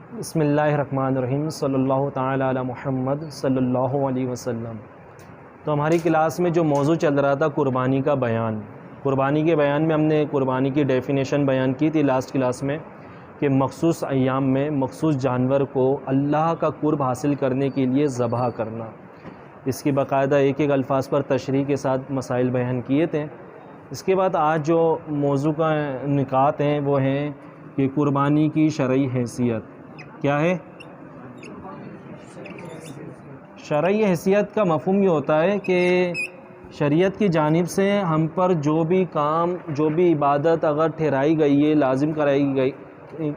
بسم اللہ الرحمن الرحیم صلی اللہ تعالی علی محمد صلی اللہ علیہ وسلم۔ تو ہماری کلاس میں جو موضوع چل رہا تھا قربانی کا بیان، قربانی کے بیان میں ہم نے قربانی کی ڈیفینیشن بیان کی تھی لاسٹ کلاس میں، کہ مخصوص ایام میں مخصوص جانور کو اللہ کا قرب حاصل کرنے کے لیے ذبح کرنا، اس کی باقاعدہ ایک ایک الفاظ پر تشریح کے ساتھ مسائل بیان کیے تھے۔ اس کے بعد آج جو موضوع کا نکات ہیں وہ ہیں کہ قربانی کی شرعی حیثیت کیا ہے۔ شرعی حیثیت کا مفہوم یہ ہوتا ہے کہ شریعت کی جانب سے ہم پر جو بھی کام، جو بھی عبادت اگر ٹھہرائی گئی ہے،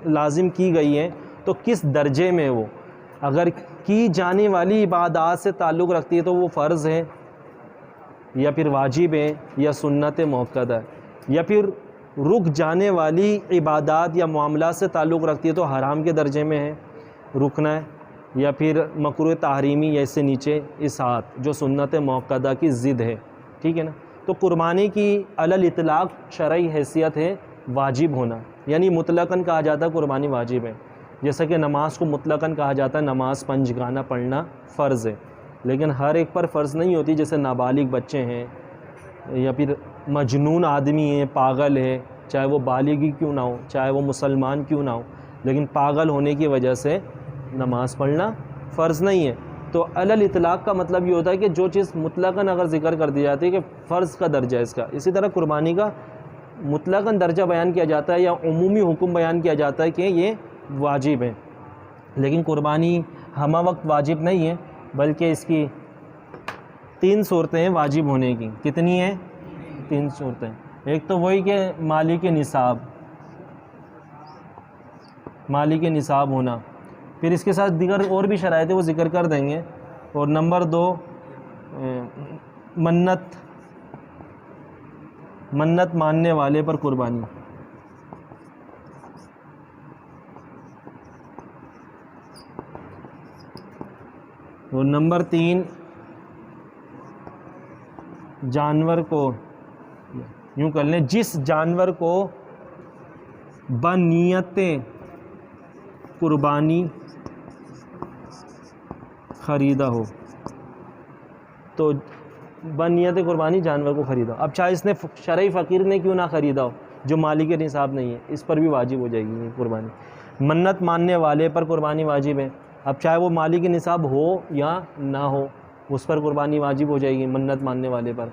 لازم کی گئی ہے، تو کس درجے میں وہ اگر کی جانے والی عبادات سے تعلق رکھتی ہے تو وہ فرض ہے یا پھر واجب ہے یا سنت موقدہ ہے، یا پھر رک جانے والی عبادات یا معاملات سے تعلق رکھتی ہے تو حرام کے درجے میں ہے، رکنا ہے، یا پھر مکروہ تحریمی یا اس سے نیچے اساعت جو سنت موقدہ کی ضد ہے، ٹھیک ہے نا۔ تو قربانی کی علی الاطلاق شرعی حیثیت ہے واجب ہونا، یعنی مطلقاً کہا جاتا ہے قربانی واجب ہے، جیسا کہ نماز کو مطلقاً کہا جاتا ہے نماز پنجگانہ پڑھنا فرض ہے، لیکن ہر ایک پر فرض نہیں ہوتی، جیسے نابالغ بچے ہیں یا پھر مجنون آدمی ہے، پاگل ہے، چاہے وہ بالغ ہی کیوں نہ ہو، چاہے وہ مسلمان کیوں نہ ہو، لیکن پاگل ہونے کی وجہ سے نماز پڑھنا فرض نہیں ہے۔ تو علی الاطلاق کا مطلب یہ ہوتا ہے کہ جو چیز مطلقاً اگر ذکر کر دی جاتی ہے کہ فرض کا درجہ ہے اس کا، اسی طرح قربانی کا مطلقاً درجہ بیان کیا جاتا ہے یا عمومی حکم بیان کیا جاتا ہے کہ یہ واجب ہے، لیکن قربانی ہمہ وقت واجب نہیں ہے، بلکہ اس کی 3 صورتیں ہیں واجب ہونے کی۔ کتنی ہیں؟ 3 صورتیں۔ ایک تو وہی کہ مالک نصاب ہونا، پھر اس کے ساتھ دیگر اور بھی شرائط وہ ذکر کر دیں گے، اور نمبر 2 منت ماننے والے پر قربانی، اور نمبر 3 جانور کو یوں کر لیں جس جانور کو بنیت قربانی خریدا ہو، تو بنیت قربانی جانور کو خریدا ہو، اب چاہے اس نے شرعی فقیر نے کیوں نہ خریدا ہو جو مالک نصاب نہیں ہے، اس پر بھی واجب ہو جائے گی قربانی۔ منت ماننے والے پر قربانی واجب ہے، اب چاہے وہ مالک نصاب ہو یا نہ ہو اس پر قربانی واجب ہو جائے گی منت ماننے والے پر۔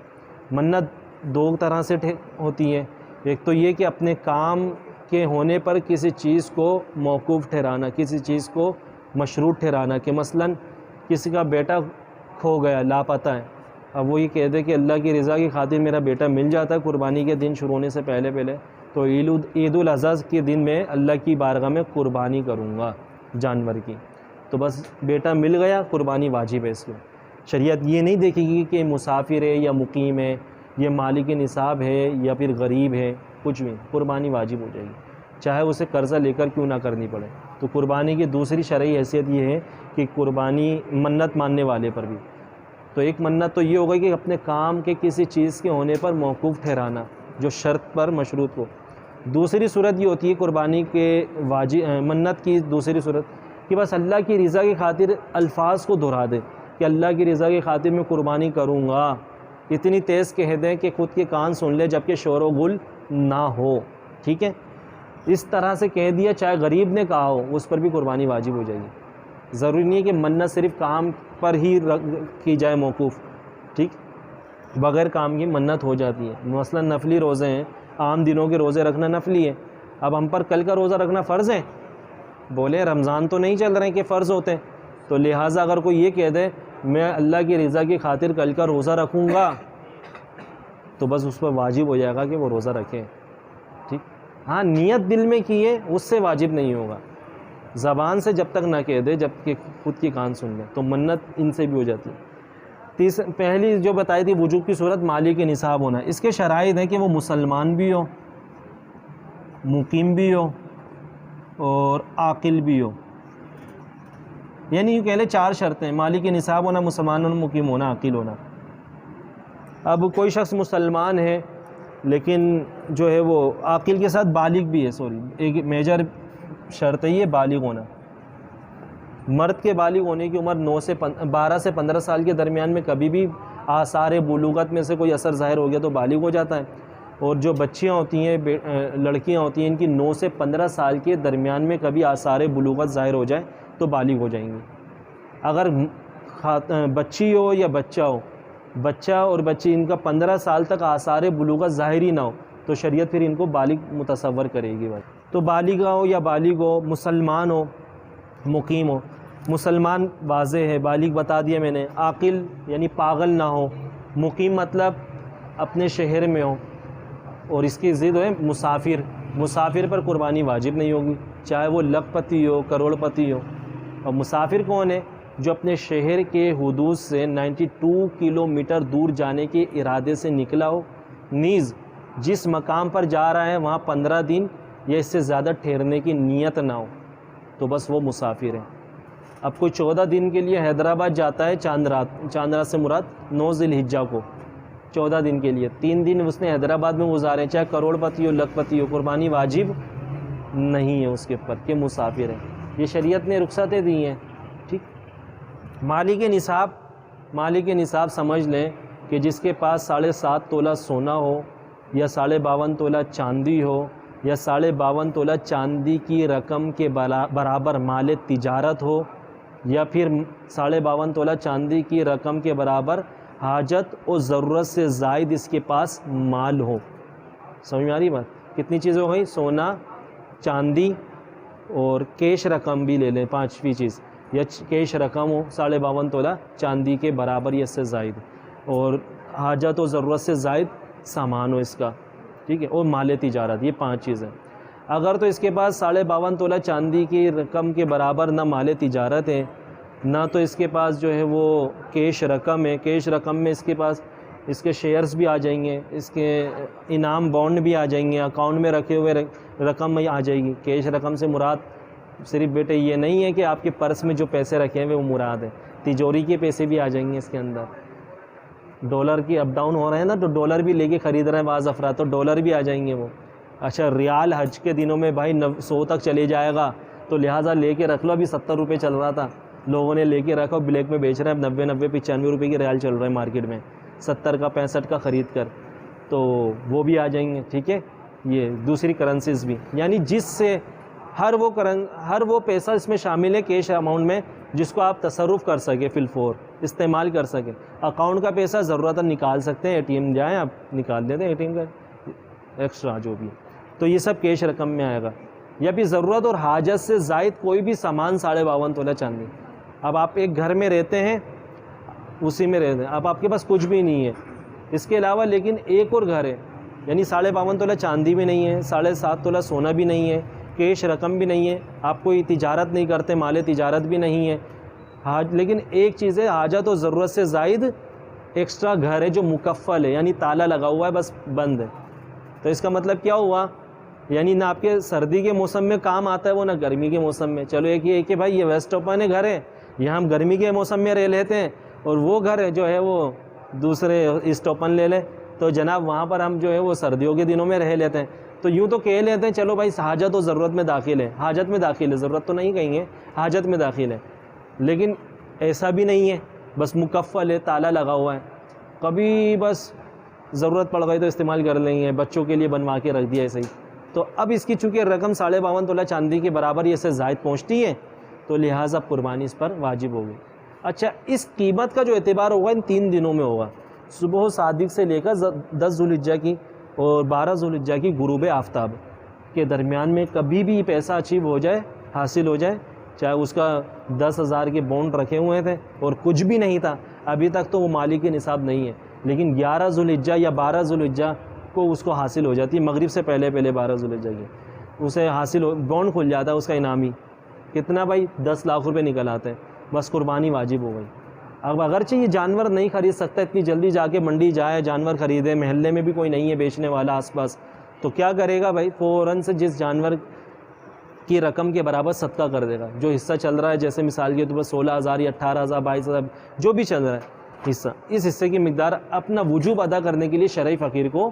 منت 2 طرح سے ہوتی ہے، ایک تو یہ کہ اپنے کام کے ہونے پر کسی چیز کو موقوف ٹھہرانا، کسی چیز کو مشروط ٹھہرانا، کہ مثلاً کسی کا بیٹا کھو گیا، لاپتہ ہے، اب وہ یہ کہہ دے کہ اللہ کی رضا کی خاطر میرا بیٹا مل جاتا ہے قربانی کے دن شروع ہونے سے پہلے تو عید الاضحیٰ کے دن میں اللہ کی بارگاہ میں قربانی کروں گا جانور کی، تو بس بیٹا مل گیا، قربانی واجب ہے اس کو۔ شریعت یہ نہیں دیکھے گی کہ مسافر ہے یا مقیم ہے، یہ مالک نصاب ہے یا پھر غریب ہے، کچھ بھی، قربانی واجب ہو جائے گی، چاہے اسے قرضہ لے کر کیوں نہ کرنی پڑے۔ تو قربانی کی دوسری شرعی حیثیت یہ ہے کہ قربانی منت ماننے والے پر بھی، تو ایک منت تو یہ ہوگا کہ اپنے کام کے کسی چیز کے ہونے پر موقوف ٹھہرانا جو شرط پر مشروط ہو۔ دوسری صورت یہ ہوتی ہے قربانی کے منت کی دوسری صورت کہ بس اللہ کی رضا کی خاطر الفاظ کو دہرا دے کہ اللہ کی رضا کی خاطر میں قربانی کروں گا، اتنی تیز کہہ دیں کہ خود کے کان سن لے جبکہ شور و گل نہ ہو، ٹھیک ہے، اس طرح سے کہہ دیا، چاہے غریب نے کہا ہو اس پر بھی قربانی واجب ہو جائے گی۔ ضروری نہیں ہے کہ منت صرف کام پر ہی کی جائے موقوف، ٹھیک، بغیر کام کی منت ہو جاتی ہے۔ مثلا نفلی روزے ہیں، عام دنوں کے روزے رکھنا نفلی ہے، اب ہم پر کل کا روزہ رکھنا فرض ہے، بولے رمضان تو نہیں چل رہے ہیں کہ فرض ہوتے ہیں، تو لہٰذا اگر کوئی یہ کہہ دے میں اللہ کی رضا کی خاطر کل کا روزہ رکھوں گا تو بس اس پر واجب ہو جائے گا کہ وہ روزہ رکھے، ٹھیک۔ ہاں نیت دل میں کیے اس سے واجب نہیں ہوگا، زبان سے جب تک نہ کہہ دے جب کہ خود کی کان سن لے، تو منت ان سے بھی ہو جاتی ہے۔ پہلی جو بتائی تھی وجوب کی صورت مالک نصاب ہونا، اس کے شرائط ہیں کہ وہ مسلمان بھی ہو، مقیم بھی ہو اور عاقل بھی ہو، یعنی یہ کہہ لے 4 شرطیں: مالک نصاب ہونا، مسلمان ہونا، مقیم ہونا، عاقل ہونا۔ اب کوئی شخص مسلمان ہے لیکن جو ہے وہ عاقل کے ساتھ بالغ بھی ہے، ایک میجر شرط ہے یہ بالغ ہونا، مرد کے بالغ ہونے کی عمر 12 سے 15 سال کے درمیان میں کبھی بھی آثار بلوغت میں سے کوئی اثر ظاہر ہو گیا تو بالغ ہو جاتا ہے. اور جو بچیاں ہوتی ہیں لڑکیاں ہوتی ہیں ان کی 9 سے 15 سال کے درمیان میں کبھی آثار بلوغت ظاہر ہو جائے تو بالغ ہو جائیں گی. اگر بچی ہو یا بچہ ہو، بچہ اور بچی ان کا 15 سال تک آثار بلوغت ظاہر ہی نہ ہو تو شریعت پھر ان کو بالغ متصور کرے گی. بھائی تو بالغ ہو یا بالغ ہو، مسلمان ہو، مقیم ہو. مسلمان واضح ہے، بالغ بتا دیا میں نے. عاقل یعنی پاگل نہ ہو. مقیم مطلب اپنے شہر میں ہو. اور اس کی ضد ہے مسافر. مسافر پر قربانی واجب نہیں ہوگی چاہے وہ لکھ پتی ہو، کروڑ پتی ہو. اور مسافر کون ہے؟ جو اپنے شہر کے حدود سے 92 کلومیٹر دور جانے کے ارادے سے نکلا ہو، نیز جس مقام پر جا رہا ہے وہاں 15 دن یا اس سے زیادہ ٹھہرنے کی نیت نہ ہو تو بس وہ مسافر ہے. اب کوئی 14 دن کے لیے حیدرآباد جاتا ہے، چاند رات سے مراد 9 ذی الحجہ کو، 14 دن کے لیے 3 دن اس نے حیدرآباد میں گزارے، چاہے کروڑ پتی ہو، لکھ پتی ہو، قربانی واجب نہیں ہے اس کے اوپر کہ مسافر ہے. یہ شریعت نے رخصتیں دی ہیں. ٹھیک. مالک نصاب سمجھ لیں کہ جس کے پاس 7.5 تولہ سونا ہو یا 52.5 تولہ چاندی ہو یا 52.5 تولہ چاندی کی رقم کے برابر مال تجارت ہو یا پھر 52.5 تولہ چاندی کی رقم کے برابر حاجت اور ضرورت سے زائد اس کے پاس مال ہو. سمجھ میں آ رہی بات؟ کتنی چیزیں ہو گئی؟ سونا، چاندی اور کیش رقم بھی لے لیں، 5ویں چیز، یا کیش رقم ہو 52.5 تولہ چاندی کے برابر یا اس سے زائد، اور حاجت و ضرورت سے زائد سامان ہو اس کا. ٹھیک ہے. اور مال تجارت، یہ 5 چیزیں. اگر تو اس کے پاس 52.5 تولہ چاندی کی رقم کے برابر نہ مال تجارت ہے، نہ تو اس کے پاس جو ہے وہ کیش رقم ہے. کیش رقم میں اس کے پاس اس کے شیئرز بھی آ جائیں گے، اس کے انعام بانڈ بھی آ جائیں گے، اکاؤنٹ میں رکھے ہوئے رقم میں آ جائے گی. کیش رقم سے مراد صرف بیٹے یہ نہیں ہے کہ آپ کے پرس میں جو پیسے رکھے ہیں وہ مراد ہے، تجوری کے پیسے بھی آ جائیں گے اس کے اندر. ڈالر کی اپ ڈاؤن ہو رہے ہیں نا تو ڈالر بھی لے کے خرید رہے ہیں بعض افراد، تو ڈالر بھی آ جائیں گے وہ. اچھا ریال حج کے دنوں میں بھائی 100 تک چلے جائے گا تو لہٰذا لے کے رکھ لو. ابھی 70 روپے چل رہا تھا، لوگوں نے لے کے رکھا، بلیک میں بیچ رہے ہیں. اب 90 95 روپے کی ریال چل رہا ہے مارکیٹ میں، 70 کا 65 کا خرید کر، تو وہ بھی آ جائیں گے. ٹھیک ہے. یہ دوسری کرنسیز بھی، یعنی جس سے ہر وہ پیسہ اس میں شامل ہے کیش اماؤنٹ میں جس کو آپ تصرف کر سکے، فی الفور استعمال کر سکیں. اکاؤنٹ کا پیسہ ضرورت نکال سکتے ہیں، اے ٹی ایم جائیں آپ نکال دیتے ہیں اے ٹی ایم کا ایکسٹرا جو بھی، تو یہ سب کیش رقم میں آئے گا. یا پھر ضرورت اور حاجت سے زائد کوئی بھی سامان 52.5 تولہ چاندی. اب آپ ایک گھر میں رہتے ہیں، اسی میں رہتے ہیں، اب آپ کے پاس کچھ بھی نہیں ہے اس کے علاوہ، لیکن ایک اور گھر ہے، یعنی 52.5 تولہ چاندی بھی نہیں ہے، 7.5 تولہ سونا بھی نہیں ہے، کیش رقم بھی نہیں ہے، آپ کوئی تجارت نہیں کرتے، مال تجارت بھی نہیں ہے، لیکن ایک چیز ہے حاجت و ضرورت سے زائد ایکسٹرا گھر ہے جو مکفل ہے، یعنی تالا لگا ہوا ہے بس بند ہے. تو اس کا مطلب کیا ہوا؟ یعنی نہ آپ کے سردی کے موسم میں کام آتا ہے وہ، نہ گرمی کے موسم میں. چلو ایک یہ کہ بھائی یہ ویسٹ اوپن ہے گھر ہے، یہاں ہم گرمی کے موسم میں رہ لیتے ہیں، اور وہ گھر ہے جو ہے وہ دوسرے ایسٹ اوپن لے لیں تو جناب وہاں پر ہم جو ہے وہ سردیوں کے دنوں میں رہ لیتے ہیں. تو یوں تو کہہ لیتے ہیں چلو بھائی حاجت و ضرورت میں داخل ہے، حاجت میں داخل ہے، ضرورت تو نہیں کہیں گے، حاجت میں داخل ہے. لیکن ایسا بھی نہیں ہے بس مکفل ہے، تالا لگا ہوا ہے، کبھی بس ضرورت پڑ گئی تو استعمال کر لیں گے، بچوں کے لیے بنوا کے رکھ دیا ایسے ہی. تو اب اس کی چونکہ رقم 52.5 تولہ چاندی کے برابر یہ سے زائد پہنچتی ہے تو لہٰذا قربانی اس پر واجب ہوگی. اچھا اس قیمت کا جو اعتبار ہوگا ان 3 دنوں میں ہوگا، صبح صادق سے لے کر 10 ذو الحجہ کی اور 12 ذو الحجہ کی غروب آفتاب کے درمیان میں کبھی بھی پیسہ اچیو ہو جائے، حاصل ہو جائے، چاہے اس کا 10,000 کے بونڈ رکھے ہوئے تھے اور کچھ بھی نہیں تھا ابھی تک تو وہ مالک نصاب نہیں ہے، لیکن 11 ذو الحجہ یا 12 ذو الحجہ کو اس کو حاصل ہو جاتی ہے، مغرب سے پہلے 12 ذو الحجہ کی اسے حاصل بونڈ کھل جاتا ہے اس کا انعامی. کتنا بھائی؟ 10 لاکھ روپے نکل آتے ہیں، بس قربانی واجب ہو گئی. اب اگرچہ یہ جانور نہیں خرید سکتا، اتنی جلدی جا کے منڈی جائے جانور خریدے، محلے میں بھی کوئی نہیں ہے بیچنے والا آس پاس، تو کیا کرے گا بھائی؟ فوراً سے جس جانور کی رقم کے برابر صدقہ کر دے گا. جو حصہ چل رہا ہے جیسے مثال کے طور پر 16,000 یا 18,000 22,000 جو بھی چل رہا ہے حصہ، اس حصے کی مقدار اپنا وجوب ادا کرنے کے لیے شرعی فقیر کو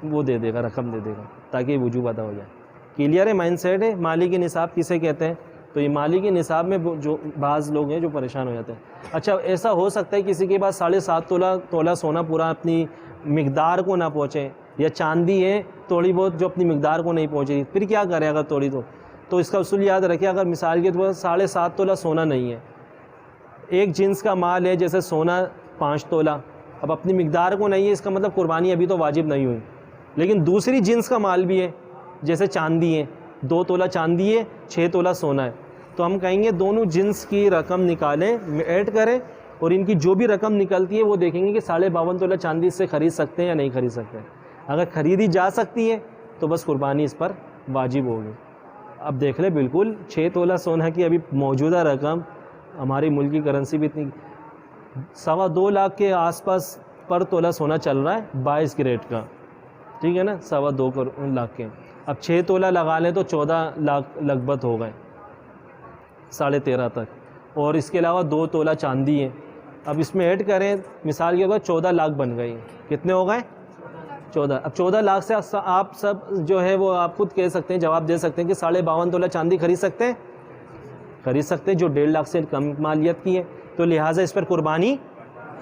وہ دے دے گا، رقم دے دے گا تاکہ وجوب ادا ہو جائے. کلیئر ہے؟ مائنڈ سیٹ ہے؟ مالک نصاب کسے کہتے ہیں؟ تو یہ مالی کے نصاب میں جو بعض لوگ ہیں جو پریشان ہو جاتے ہیں. اچھا ایسا ہو سکتا ہے کسی کے پاس 7.5 تولہ سونا پورا اپنی مقدار کو نہ پہنچے, یا چاندی ہے تھوڑی بہت جو اپنی مقدار کو نہیں پہنچ رہی, پھر کیا کرے اگر تھوڑی تو اس کا اصول یاد رکھیں. اگر مثال کے طور پر 7.5 تولہ سونا نہیں ہے, ایک جنس کا مال ہے جیسے سونا 5 تولہ, اب اپنی مقدار کو نہیں ہے, اس کا مطلب قربانی ابھی تو واجب نہیں ہوئی. لیکن دوسری جنس کا مال بھی ہے جیسے چاندی ہے, 2 تولہ چاندی ہے, 6 تولہ سونا ہے, تو ہم کہیں گے دونوں جنس کی رقم نکالیں, ایڈ کریں, اور ان کی جو بھی رقم نکلتی ہے وہ دیکھیں گے کہ 52.5 تولہ چاندی اس سے خرید سکتے ہیں یا نہیں خرید سکتے. اگر خریدی جا سکتی ہے تو بس قربانی اس پر واجب ہوگی. اب دیکھ لیں بالکل 6 تولہ سونا کی ابھی موجودہ رقم ہماری ملک کی کرنسی بھی اتنی 2.25 لاکھ کے آس پاس پر تولہ سونا چل رہا ہے 22 کیرٹ کا, ٹھیک ہے نا, 2.25 لاکھ کے. اب 6 تولہ لگا لیں تو 14 لاکھ لگ بھگ ہو گئے 13.5 تک, اور اس کے علاوہ 2 تولہ چاندی ہے. اب اس میں ایڈ کریں مثال کے بعد 14 لاکھ بن گئی. کتنے ہو گئے 14. اب 14 لاکھ سے آپ سب جو ہے وہ آپ خود کہہ سکتے ہیں, جواب دے سکتے ہیں کہ 52.5 تولہ چاندی خرید سکتے ہیں, جو 1.5 لاکھ سے کم مالیت کی ہے, تو لہٰذا اس پر قربانی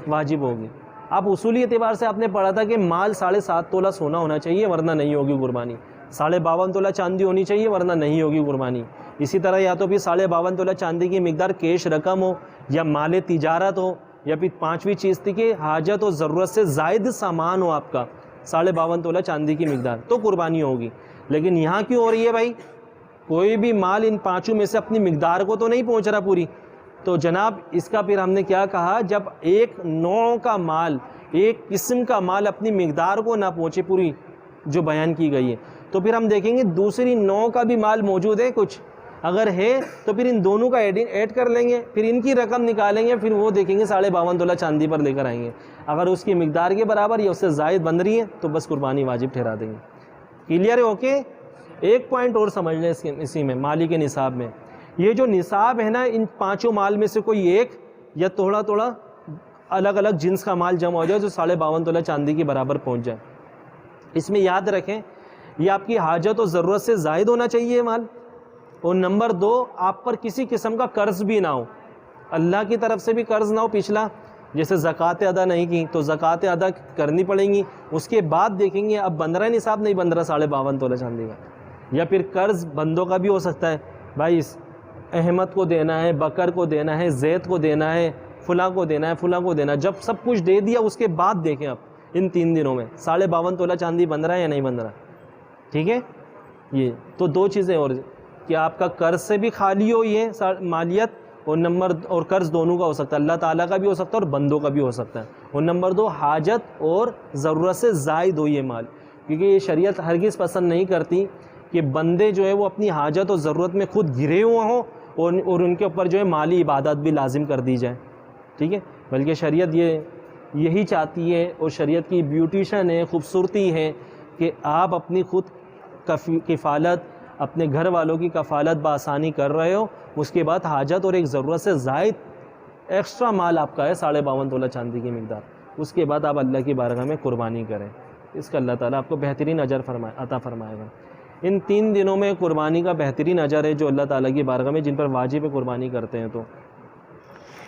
واجب ہوگی. اب اصولی اعتبار سے آپ نے پڑھا تھا کہ مال 7.5 تولہ سونا ہونا چاہیے ورنہ نہیں ہوگی قربانی, 52.5 تولہ چاندی ہونی چاہیے ورنہ نہیں ہوگی قربانی. اسی طرح یا تو پھر 52.5 تولہ چاندی کی مقدار کیش رقم ہو, یا مال تجارت ہو, یا پھر 5ویں چیز تھی کہ حاجت و ضرورت سے زائد سامان ہو آپ کا 52.5 تولہ چاندی کی مقدار, تو قربانی ہوگی. لیکن یہاں کیوں ہو رہی ہے بھائی, کوئی بھی مال ان 5 میں سے اپنی مقدار کو تو نہیں پہنچ رہا پوری. تو جناب اس کا پھر ہم نے کیا کہا, جب ایک نوع کا مال, ایک قسم کا مال اپنی مقدار کو نہ پہنچے پوری جو بیان کی گئی ہے, تو پھر ہم دیکھیں گے دوسری نوع کا بھی مال موجود ہے کچھ, اگر ہے تو پھر ان دونوں کا ایڈ کر لیں گے, پھر ان کی رقم نکالیں گے, پھر وہ دیکھیں گے 52.5 تولہ چاندی پر لے کر آئیں گے. اگر اس کی مقدار کے برابر یا اس سے زائد بن رہی ہے تو بس قربانی واجب ٹھہرا دیں گے. کلیئر ہے؟ اوکے. ایک پوائنٹ اور سمجھ لیں اسی میں, مالی کے نصاب میں, یہ جو نصاب ہے نا, ان 5 مال میں سے کوئی ایک یا تھوڑا الگ الگ جنس کا مال جمع ہو جائے جو 52.5 تولہ چاندی کے برابر پہنچ جائے. اس میں یاد رکھیں یہ آپ کی حاجت و ضرورت سے زائد ہونا چاہیے مال, اور نمبر 2 آپ پر کسی قسم کا قرض بھی نہ ہو, اللہ کی طرف سے بھی قرض نہ ہو پچھلا, جیسے زکوٰۃ ادا نہیں کی تو زکوٰۃ ادا کرنی پڑیں گی, اس کے بعد دیکھیں گے اب بن رہا ہے نصاب نہیں بن رہا 52.5 تولہ چاندی کا. یا پھر قرض بندوں کا بھی ہو سکتا ہے, بھائی احمد کو دینا ہے, بکر کو دینا ہے, زید کو دینا ہے, فلاں کو دینا ہے, فلاں کو دینا ہے. جب سب کچھ دے دیا اس کے بعد دیکھیں اب ان 3 دنوں میں 52.5 تولہ چاندی بن رہا ہے یا نہیں بن رہا, ٹھیک ہے. یہ تو 2 چیزیں اور, کہ آپ کا قرض سے بھی خالی ہو یہ مالیت, اور قرض دونوں کا ہو سکتا ہے, اللہ تعالیٰ کا بھی ہو سکتا ہے اور بندوں کا بھی ہو سکتا ہے. اور نمبر 2 حاجت اور ضرورت سے زائد ہو یہ مال, کیونکہ یہ شریعت ہرگز پسند نہیں کرتی کہ بندے جو ہے وہ اپنی حاجت اور ضرورت میں خود گھرے ہوئے ہوں اور ان کے اوپر جو ہے مالی عبادت بھی لازم کر دی جائے, ٹھیک ہے. بلکہ شریعت یہی چاہتی ہے, اور شریعت کی بیوٹیشن ہے, خوبصورتی ہے کہ آپ اپنی خود کفالت, اپنے گھر والوں کی کفالت بآسانی کر رہے ہو, اس کے بعد حاجت اور ایک ضرورت سے زائد ایکسٹرا مال آپ کا ہے 52.5 تولہ چاندی کی مقدار, اس کے بعد آپ اللہ کی بارگاہ میں قربانی کریں. اس کا اللہ تعالیٰ آپ کو بہترین اجر عطا فرمائے گا. ان 3 دنوں میں قربانی کا بہترین اجر ہے جو اللہ تعالیٰ کی بارگاہ میں جن پر واجب قربانی کرتے ہیں. تو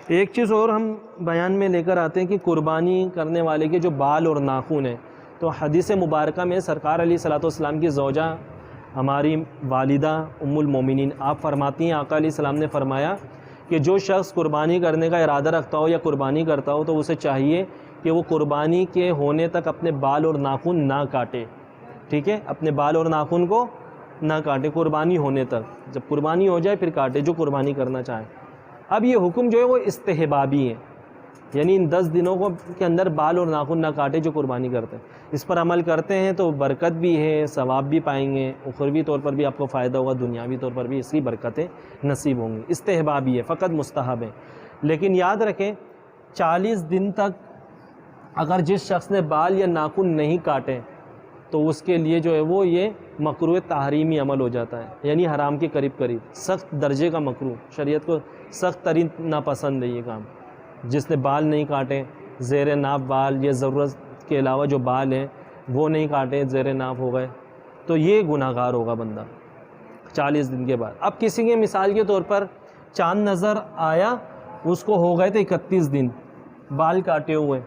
ایک چیز اور ہم بیان میں لے کر آتے ہیں کہ قربانی کرنے والے کے جو بال اور ناخن ہیں, تو حدیث مبارکہ میں سرکار علیہ الصلوۃ والسلام کی زوجہ ہماری والدہ ام المومنین آپ فرماتی ہیں, آقا علیہ السلام نے فرمایا کہ جو شخص قربانی کرنے کا ارادہ رکھتا ہو یا قربانی کرتا ہو تو اسے چاہیے کہ وہ قربانی کے ہونے تک اپنے بال اور ناخن نہ کاٹے, ٹھیک ہے, اپنے بال اور ناخن کو نہ کاٹے قربانی ہونے تک, جب قربانی ہو جائے پھر کاٹے جو قربانی کرنا چاہے. اب یہ حکم جو ہے وہ استحبابی ہے, یعنی ان 10 دنوں کے اندر بال اور ناخن نہ کاٹے جو قربانی کرتے ہیں. اس پر عمل کرتے ہیں تو برکت بھی ہے, ثواب بھی پائیں گے, اخروی طور پر بھی آپ کو فائدہ ہوگا, دنیاوی طور پر بھی اس کی برکتیں نصیب ہوں گی. استحبابی ہے, فقط مستحب ہے. لیکن یاد رکھیں 40 دن تک اگر جس شخص نے بال یا ناخن نہیں کاٹے تو اس کے لیے جو ہے وہ یہ مکروہ تحریمی عمل ہو جاتا ہے, یعنی حرام کے قریب سخت درجے کا مکروہ, شریعت کو سخت ترین ناپسند ہے یہ کام. جس نے بال نہیں کاٹے, زیر ناف بال یا ضرورت کے علاوہ جو بال ہیں وہ نہیں کاٹے, زیر ناف ہو گئے, تو یہ گناہ گار ہوگا بندہ. 40 دن کے بعد. اب کسی کے مثال کے طور پر چاند نظر آیا, اس کو ہو گئے تھے 31 دن, بال کاٹے ہوئے,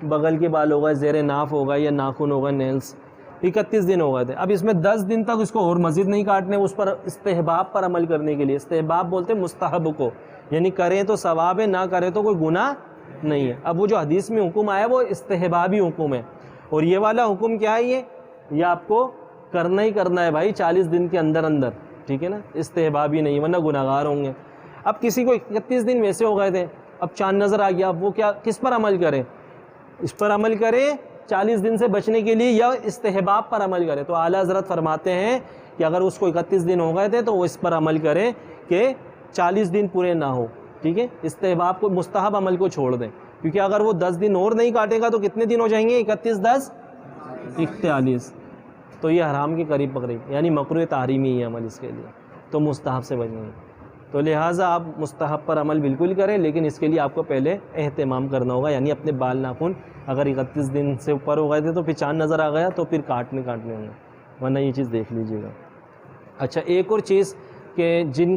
بغل کے بال ہو گئے, زیر ناف ہو گئے یا ناخن ہو گئے, نیلس, 31 دن ہو گئے تھے. اب اس میں 10 دن تک اس کو اور مزید نہیں کاٹنے, اس پر استحباب پر عمل کرنے کے لیے. استحباب بولتے ہیں مستحب کو, یعنی کریں تو ثواب ہے, نہ کریں تو کوئی گناہ نہیں ہے. اب وہ جو حدیث میں حکم آیا وہ استحبابی حکم ہے, اور یہ والا حکم کیا ہے, یہ آپ کو کرنا ہی کرنا ہے بھائی 40 دن کے اندر اندر, ٹھیک ہے نا, استحبابی نہیں, ورنہ گناہ گار ہوں گے. اب کسی کو 31 دن ویسے ہو گئے تھے, اب چاند نظر آ گیا, اب وہ کیا, کس پر عمل کرے؟ اس پر عمل کرے 40 دن سے بچنے کے لیے, یا استحباب پر عمل کرے؟ تو اعلیٰ حضرت فرماتے ہیں کہ اگر اس کو 31 دن ہو گئے تھے تو وہ اس پر عمل کرے کہ 40 دن پورے نہ ہو, ٹھیک ہے, استحباب کو, مستحب عمل کو چھوڑ دیں, کیونکہ اگر وہ 10 دن اور نہیں کاٹے گا تو کتنے دن ہو جائیں گے, 31 10 41, تو یہ حرام کے قریب پکڑے, یعنی مکروہ تحریمی ہے عمل اس کے لیے, تو مستحب سے بچیں گے. تو لہٰذا آپ مستحب پر عمل بالکل کریں, لیکن اس کے لیے آپ کو پہلے اہتمام کرنا ہوگا, یعنی اپنے بال ناخن اگر 31 دن سے اوپر ہو گئے تھے تو پھر چاند نظر آ گیا تو پھر کاٹنے ہوں گے, ورنہ یہ چیز دیکھ لیجیے گا. اچھا, ایک اور چیز کہ جن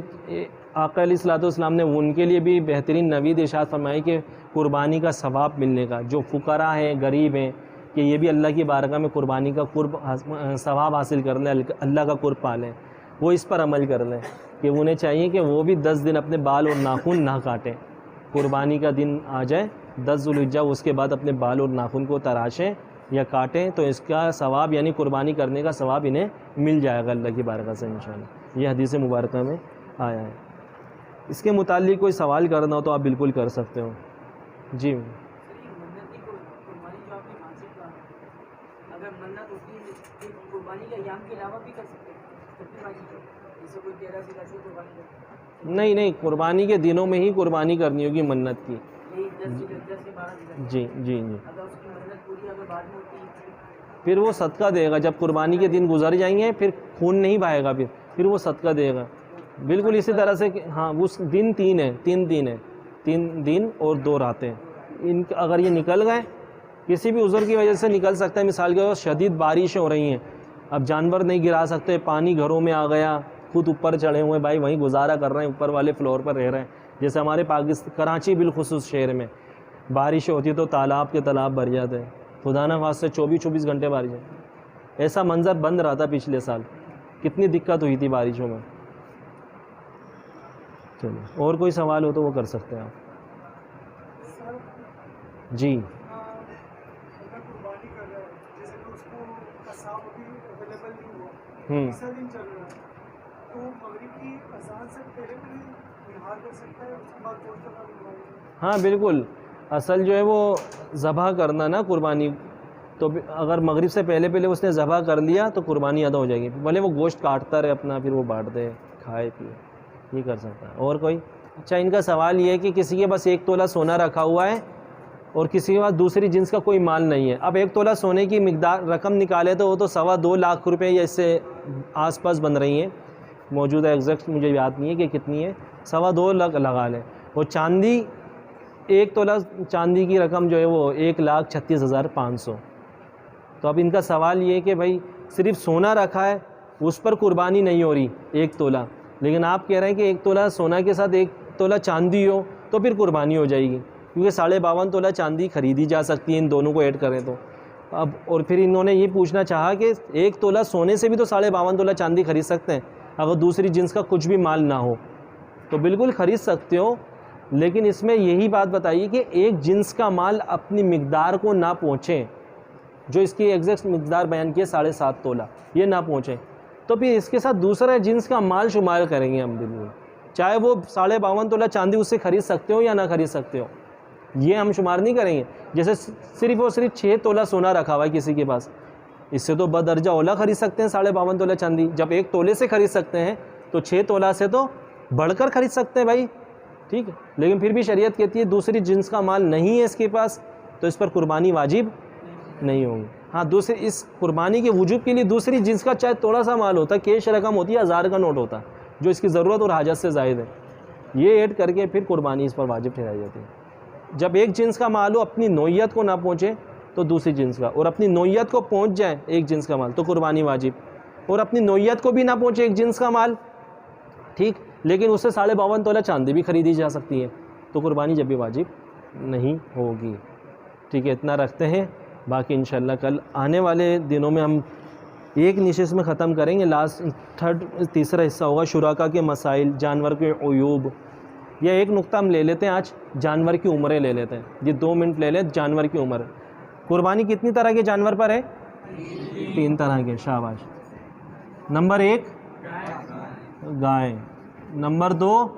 آقا علیہ الصلوۃ والسلام نے ان کے لیے بھی بہترین نوید ارشاد فرمائی کہ قربانی کا ثواب ملنے کا, جو فقراء ہیں, غریب ہیں, کہ یہ بھی اللہ کی بارگاہ میں قربانی کا قرب ثواب حاصل کر لیں, اللہ کا قرب پالیں, وہ اس پر عمل کر لیں کہ انہیں چاہیے کہ وہ بھی 10 دن اپنے بال اور ناخن نہ کاٹیں. قربانی کا دن آ جائے 10 ذوالحجہ, اس کے بعد اپنے بال اور ناخن کو تراشیں یا کاٹیں, تو اس کا ثواب یعنی قربانی کرنے کا ثواب انہیں مل جائے گا اللہ کی بارگاہ سے انشاءاللہ. یہ حدیث مبارکہ میں آیا ہے. اس کے متعلق کوئی سوال کرنا ہو تو آپ بالکل کر سکتے ہو. جی, نہیں, قربانی کے دنوں میں ہی قربانی کرنی ہوگی منت کی. جی جی جی, پھر وہ صدقہ دے گا. جب قربانی کے دن گزر جائیں گے پھر خون نہیں بہائے گا, پھر وہ صدقہ دے گا. بالکل اسی طرح سے, ہاں, وہ دن 3 ہیں, 3 دن ہیں, 3 دن اور 2 راتیں. ان اگر یہ نکل گئے, کسی بھی عذر کی وجہ سے نکل سکتا ہے, مثال کے طور پر شدید بارشیں ہو رہی ہیں, اب جانور نہیں گرا سکتے, پانی گھروں میں آ گیا, خود اوپر چڑھے ہوئے بھائی وہیں گزارا کر رہے ہیں, اوپر والے فلور پر رہ رہے ہیں. جیسے ہمارے کراچی بالخصوص شہر میں بارش ہوتی تو تالاب کے تالاب بھر جاتے ہیں, خدا نہ خواستہ 24 گھنٹے بارش ہے. ایسا منظر بند رہا تھا پچھلے سال, کتنی دقت ہوئی تھی بارشوں میں. چلو, اور کوئی سوال ہو تو وہ کر سکتے ہیں آپ. جی, ہاں بالکل, اصل جو ہے وہ ذبح کرنا نا قربانی, تو اگر مغرب سے پہلے اس نے ذبح کر لیا تو قربانی ادا ہو جائے گی. بھلے وہ گوشت کاٹتا رہے اپنا, پھر وہ بانٹ دے, کھائے پیے, یہ کر سکتا ہے. اور کوئی؟ اچھا, ان کا سوال یہ ہے کہ کسی کے پاس 1 تولہ سونا رکھا ہوا ہے اور کسی کے پاس دوسری جنس کا کوئی مال نہیں ہے. اب 1 تولہ سونے کی مقدار رقم نکالے تو وہ تو 2.25 لاکھ روپے یا اس سے آس پاس بن رہی ہیں, موجودہ ایگزیکٹ مجھے یاد نہیں ہے کہ کتنی ہے, 2.25 لاکھ لگا لیں. اور چاندی, 1 تولہ چاندی کی رقم جو ہے وہ 1,36,500. تو اب ان کا سوال یہ ہے کہ بھائی صرف سونا رکھا ہے, اس پر قربانی نہیں ہو رہی 1 تولہ, لیکن آپ کہہ رہے ہیں کہ 1 تولہ سونا کے ساتھ 1 تولہ چاندی ہو تو پھر قربانی ہو جائے گی, کیونکہ 52.5 تولہ چاندی خریدی جا سکتی ہے ان دونوں کو ایڈ کریں تو. اب اور پھر انہوں نے یہ پوچھنا چاہا کہ 1 تولہ سونے سے بھی تو 52.5 تولہ چاندی خرید سکتے ہیں اگر دوسری جنس کا کچھ بھی مال نہ ہو, تو بالکل خرید سکتے ہو, لیکن اس میں یہی بات بتائیے کہ ایک جنس کا مال اپنی مقدار کو نہ پہنچے, جو اس کی ایگزیکٹ مقدار بیان کی ہے 7.5 تولہ, یہ نہ پہنچے, تو پھر اس کے ساتھ دوسرا جنس کا مال شمار کریں گے ہم بالکل, چاہے وہ 52.5 تولہ چاندی اس سے خرید سکتے ہو یا نہ خرید سکتے ہو, یہ ہم شمار نہیں کریں گے. جیسے صرف اور صرف 6 تولہ سونا رکھا ہوا ہے کسی کے پاس, اس سے تو بدرجہ اولا خرید سکتے ہیں 52.5 تولہ چاندی. جب 1 تولے سے خرید سکتے ہیں تو 6 تولہ سے تو بڑھ کر خرید سکتے ہیں بھائی, ٹھیک ہے. لیکن پھر بھی شریعت کہتی ہے دوسری جنس کا مال نہیں ہے اس کے پاس تو اس پر قربانی واجب نہیں ہوگی. ہاں, دوسری اس قربانی کے وجوب کے لیے دوسری جنس کا چاہے تھوڑا سا مال ہوتا ہے, کیش رقم ہوتی ہے, 1000 کا نوٹ ہوتا ہے جو اس کی ضرورت اور حاجت سے زائد ہے, یہ ایڈ کر کے پھر قربانی اس پر واجب ٹھہرائی جاتی ہے. جب ایک جنس کا مال ہو اپنی نوعیت کو نہ پہنچے تو دوسری جنس کا, اور اپنی نوعیت کو پہنچ جائے ایک جنس کا مال تو قربانی واجب. اور اپنی نوعیت کو بھی نہ پہنچے ایک جنس کا مال، ٹھیک، لیکن اس سے 52.5 تولہ چاندی بھی خریدی جا سکتی ہے، تو قربانی جب بھی واجب نہیں ہوگی، ٹھیک ہے۔ اتنا رکھتے ہیں، باقی انشاءاللہ کل آنے والے دنوں میں ہم ایک نشست میں ختم کریں گے، تیسرا حصہ ہوگا شرکا کے مسائل، جانور کے عیوب، یا ایک نقطہ ہم لے لیتے ہیں آج، جانور کی عمریں لے لیتے ہیں، یہ 2 منٹ لے لیں۔ جانور کی عمر، قربانی کتنی طرح کے جانور پر ہے؟ 3 طرح کے، شاباش۔ نمبر 1 گائے، نمبر 2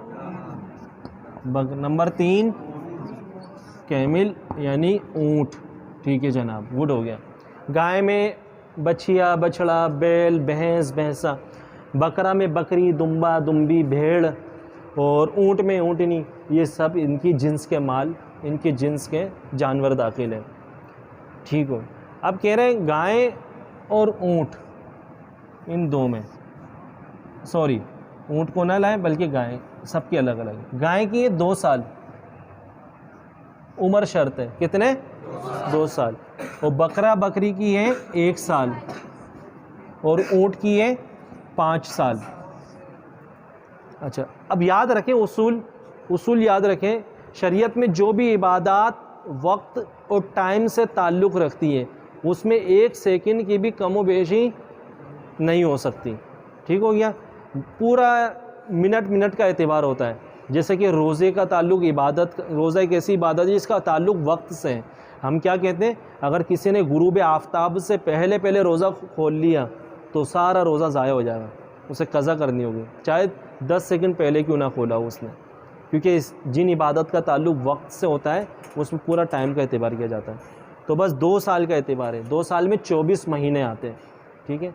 نمبر 3 کیمل یعنی اونٹ، ٹھیک ہے جناب، گڈ ہو گیا۔ گائے میں بچھیا، بچڑا، بیل، بھینس، بھینسا، بکرا میں بکری، دمبا، دمبی، بھیڑ، اور اونٹ میں اونٹنی، یہ سب ان کی جنس کے مال، ان کی جنس کے جانور داخل ہیں، ٹھیک ہو۔ اب کہہ رہے ہیں گائے اور اونٹ، ان دو میں، سوری اونٹ کو نہ لائیں بلکہ گائے، سب کی الگ الگ۔ گائے کی 2 سال عمر شرط ہے، کتنے؟ 2 سال، اور بکرا بکری کی ہے 1 سال، اور اونٹ کی ہے 5 سال۔ اچھا، اب یاد رکھیں اصول یاد رکھیں، شریعت میں جو بھی عبادات وقت اور ٹائم سے تعلق رکھتی ہیں اس میں 1 سیکنڈ کی بھی کم و بیشی نہیں ہو سکتی، ٹھیک ہو گیا۔ پورا منٹ کا اعتبار ہوتا ہے، جیسے کہ روزے کا تعلق عبادت، روزہ ایک ایسی عبادت ہے جس کا تعلق وقت سے ہے۔ ہم کیا کہتے ہیں، اگر کسی نے غروب آفتاب سے پہلے روزہ کھول لیا تو سارا روزہ ضائع ہو جائے گا، اسے قضا کرنی ہوگی، چاہے 10 سیکنڈ پہلے کیوں نہ کھولا ہو اس نے، کیونکہ جن عبادت کا تعلق وقت سے ہوتا ہے اس میں پورا ٹائم کا اعتبار کیا جاتا ہے۔ تو بس 2 سال کا اعتبار ہے، 2 سال میں 24 مہینے آتے ہیں، ٹھیک ہے۔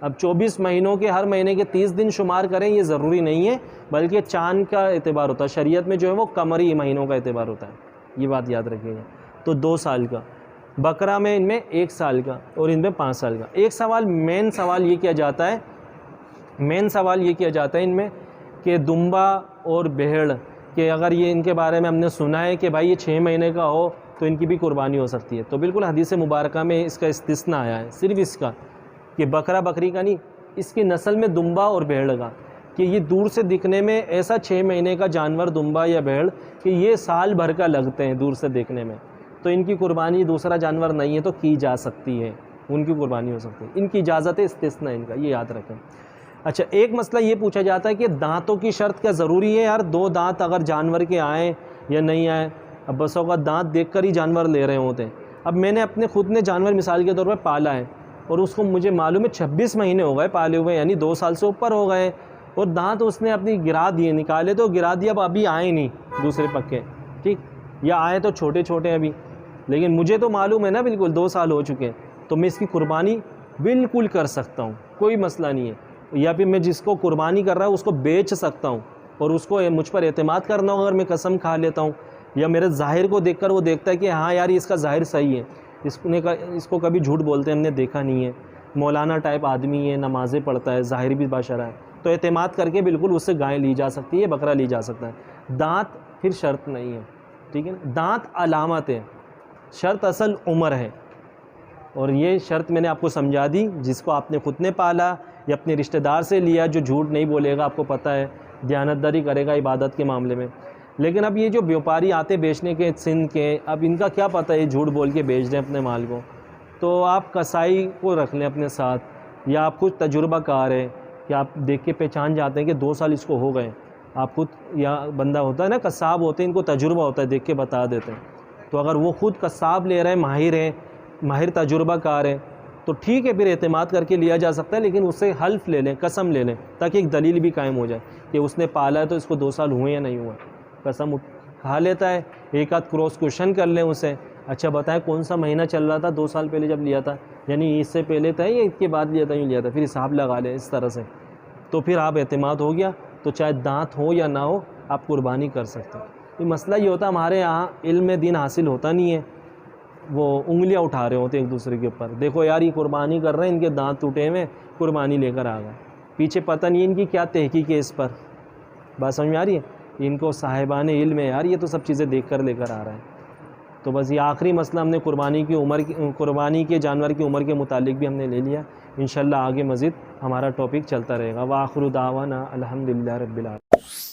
اب 24 مہینوں کے ہر مہینے کے 30 دن شمار کریں یہ ضروری نہیں ہے، بلکہ چاند کا اعتبار ہوتا ہے، شریعت میں جو ہے وہ قمری مہینوں کا اعتبار ہوتا ہے، یہ بات یاد رکھیے گا۔ تو 2 سال کا، بکرا میں ان میں 1 سال کا، اور ان میں 5 سال کا۔ ایک سوال، مین سوال یہ کیا جاتا ہے ان میں کہ دمبا اور بھیڑ، کہ اگر یہ ان کے بارے میں ہم نے سنا ہے کہ بھائی یہ 6 مہینے کا ہو تو ان کی بھی قربانی ہو سکتی ہے، تو بالکل حدیث مبارکہ میں اس کا استثناء آیا ہے، صرف اس کا، کہ بکرا بکری کا نہیں، اس کی نسل میں دمبا اور بھیڑ کا، کہ یہ دور سے دکھنے میں ایسا 6 مہینے کا جانور دمبا یا بھیڑ کہ یہ سال بھر کا لگتے ہیں دور سے دیکھنے میں، تو ان کی قربانی دوسرا جانور نہیں ہے تو کی جا سکتی ہے، ان کی قربانی ہو سکتی ہے، ان کی اجازت ہے، استثناء ان کا، یہ یاد رکھیں۔ اچھا، ایک مسئلہ یہ پوچھا جاتا ہے کہ دانتوں کی شرط کیا ضروری ہے؟ یار 2 دانت اگر جانور کے آئیں یا نہیں آئیں، اب بس اوقات دانت دیکھ کر ہی جانور لے رہے ہوتے ہیں۔ اب میں نے اپنے خود نے جانور مثال کے طور پر پالا ہے، اور اس کو مجھے معلوم ہے 26 مہینے ہو گئے پالے ہوئے، یعنی 2 سال سے اوپر ہو گئے، اور دانت اس نے اپنی گرا دیے، نکالے تو گرا دیا، اب ابھی آئے نہیں دوسرے پکے، ٹھیک، یا آئے تو چھوٹے چھوٹے ابھی، لیکن مجھے تو معلوم ہے نا بالکل 2 سال ہو چکے ہیں، تو میں اس کی قربانی بالکل کر سکتا ہوں، کوئی مسئلہ نہیں ہے، یا پھر میں جس کو قربانی کر رہا ہوں اس کو بیچ سکتا ہوں، اور اس کو مجھ پر اعتماد کرنا ہو اگر میں قسم کھا لیتا ہوں، یا میرے ظاہر کو دیکھ کر وہ دیکھتا ہے کہ ہاں یار اس کا ظاہر صحیح ہے، اس کو کبھی جھوٹ بولتے ہیں ہم نے دیکھا نہیں ہے، مولانا ٹائپ آدمی ہے، نمازیں پڑھتا ہے، ظاہر بھی باشرہ ہے، تو اعتماد کر کے بالکل اس سے گائے لی جا سکتی ہے، بکرا لی جا سکتا ہے۔ دانت پھر شرط نہیں ہے، ٹھیک ہے نا، دانت علامت ہے، شرط اصل عمر ہے، اور یہ شرط میں نے آپ کو سمجھا دی، جس کو آپ نے خود نے پالا یا اپنے رشتہ دار سے لیا جو جھوٹ نہیں بولے گا، آپ کو پتہ ہے دیانتداری کرے گا عبادت کے معاملے میں۔ لیکن اب یہ جو بیوپاری آتے بیچنے کے سندھ کے، اب ان کا کیا پتہ ہے جھوٹ بول کے بیچ دیں اپنے مال کو، تو آپ کسائی کو رکھ لیں اپنے ساتھ، یا آپ خود تجربہ کار ہے کہ آپ دیکھ کے پہچان جاتے ہیں کہ 2 سال اس کو ہو گئے، آپ خود، یا بندہ ہوتا ہے نا قصاب ہوتے ہیں، ان کو تجربہ ہوتا ہے، دیکھ کے بتا دیتے ہیں، تو اگر وہ خود قصاب لے رہے ہیں، ماہر تجربہ کار ہے، تو ٹھیک ہے، پھر اعتماد کر کے لیا جا سکتا ہے، لیکن اس سے حلف لے لیں، قسم لے لیں، تاکہ ایک دلیل بھی قائم ہو جائے کہ اس نے پالا ہے تو اس کو 2 سال ہوئے یا نہیں ہوئے، قسم کھا لیتا ہے، ایک آدھ کراس کوشچن کر لیں اسے، اچھا بتائیں کون سا مہینہ چل رہا تھا 2 سال پہلے جب لیا تھا، یعنی اس سے پہلے تھا یا اس کے بعد لیا تھا، یوں لیا تھا، پھر حساب لگا لیں اس طرح سے، تو پھر آپ اعتماد ہو گیا، تو چاہے دانت ہو یا نہ ہو آپ قربانی کر سکتے ہیں۔ یہ مسئلہ یہ ہوتا ہے ہمارے یہاں علم دین حاصل ہوتا نہیں ہے، وہ انگلیاں اٹھا رہے ہوتے ہیں ایک دوسرے کے اوپر، دیکھو یار یہ قربانی کر رہے ہیں، ان کے دانت ٹوٹے ہوئے، قربانی لے کر آ گئے، پیچھے پتہ نہیں ان کی کیا تحقیق ہے اس پر، بات سمجھ میں آ رہی ہے، ان کو صاحبان علم ہے یار، یہ تو سب چیزیں دیکھ کر لے کر آ رہے ہیں۔ تو بس یہ آخری مسئلہ ہم نے قربانی کے جانور کی عمر کے متعلق بھی ہم نے لے لیا، انشاءاللہ آگے مزید ہمارا ٹاپک چلتا رہے گا. وآخر دعوانا الحمدللہ رب العالمین.